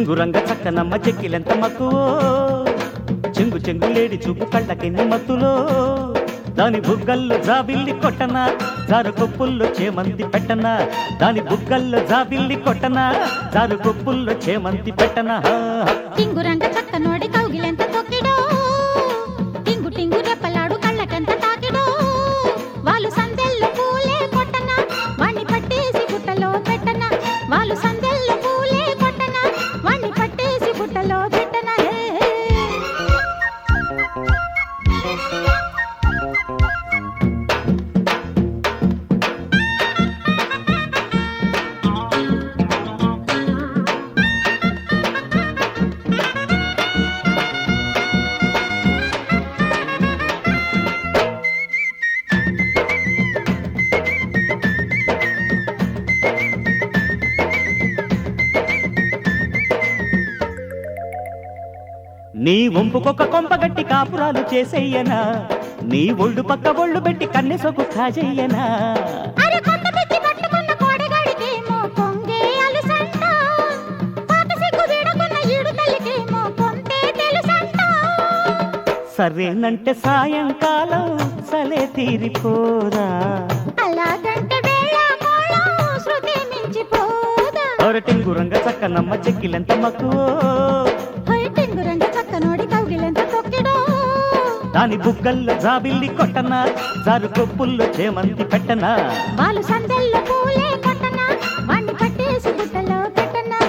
టింగురంగ చక్కనమ్మ చెక్కిలెంత మక్కువో చెంగు చెంగులేడి చూపు కళ్ళకెన్ని మత్తులో దాని బుగ్గల్లో జాబిల్లి కొట్టనా జారు కొప్పుల్లో చేమంతి పెట్టనా దాని బుగ్గల్లో జాబిల్లి కొట్టనా జారు కొప్పుల్లో చేమంతి పెట్టనా టింగురంగ చక్కనోడి కౌగిలెంత తొక్కిడో టింగు టింగు రెప్పలాడు కళ్ళకెంత తాకిడో వాళ్ళు సందెల్లో పూలే కొట్టనా వాణ్ణి పట్టేసి బుట్టలో పెట్టనా వాళ్ళు సందెల్లో పూలే కొట్టనా వాణ్ణి పట్టేసి బుట్టలో పెట్టనా నీ వంపుకొక కొంపగట్టి కాపురాలు చేసేయనా నీ ఒళ్ళు పక్క ఒళ్ళు పెట్టి కన్నె సొక్కు కాజెయ్యనా అరే కొండ పిచ్చి పట్టుకున్న కోడగాడికేమో కొంగే అలుసంట పాత సిగ్గు వీడకున్న ఈడు తల్లికేమో కొంతే తెలుసంట సరేనంటే సాయంకాలం సలే తీరిపోదా అలాగంటే వేళ కోళం శృతి మించిపోదా టింగురంగ చక్కనమ్మ చెక్కిలెంత మక్కువో హై టింగురంగ చక్కనోడి కౌగిలెంత తొక్కిడో దాని బుగ్గల్లో జాబిల్లి కొట్టనా జారు కొప్పుల్లో చేమంతి పెట్టనా వాళ్ళు సందెల్లో పూలే కొట్టనా వాణ్ణి పట్టేసి బుట్టలో పెట్టనా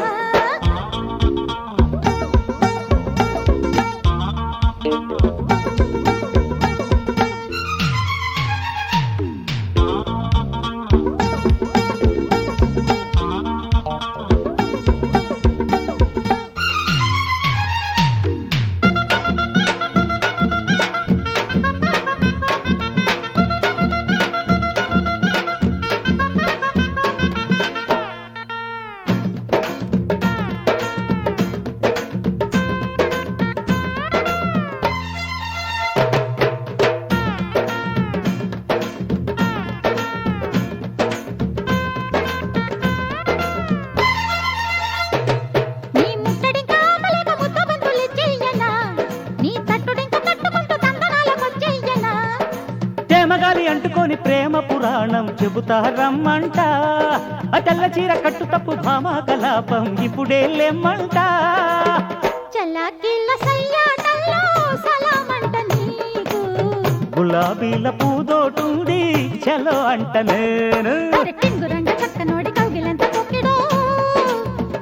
నీ ముట్టడింకా మలేక ముద్ద బంతులిచ్చెయ్యనా నీ తట్టుడింక తట్టుకుంటూ తందనాలకొచ్చెయ్యనా తేమగాలి అంటుకొని ప్రేమ పురాణం చెబుతా రమ్మంట ఆ తెల్ల చీర కట్టు తప్పు భామా కలాపం ఇప్పుడే లేమ్మంట చల్లాకిల్ల సయ్యాటల్లో సలామంట నీకు గులాబీల పూదోటుంది చలో అంట నేను అరే టింగురంగ చక్కనోడి కౌగిలెంత తొక్కిడో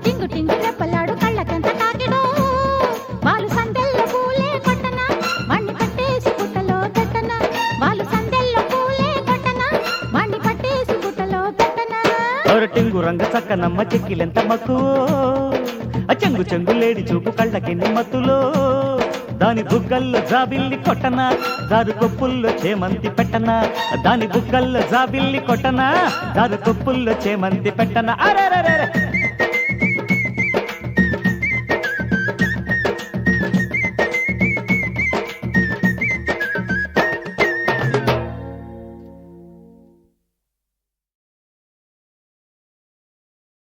టింగు టింగు రెప్పలాడు కళ్ళకెంత తాకిడో వాళ్ళు సందెల్లో పూలే కొట్టనా వాణ్ణి పట్టేసి బుట్టలో పెట్టనా వాళ్ళు సందెల్లో పూలే కొట్టనా వాణ్ణి పట్టేసి బుట్టలో పెట్టనా టింగురంగ చక్కనమ్మ చెక్కిలెంత మక్కువో ఆ చెంగు చెంగులేడి చూపు కళ్ళకెన్ని మత్తులో దాని బుగ్గల్లో జాబిల్లి కొట్టనా దారు కొప్పుల్లో చేమంతి పెట్టనా దాని బుగ్గల్లో జాబిల్లి కొట్టనా దారు కొప్పుల్లో చేమంతి పెట్టనా అరే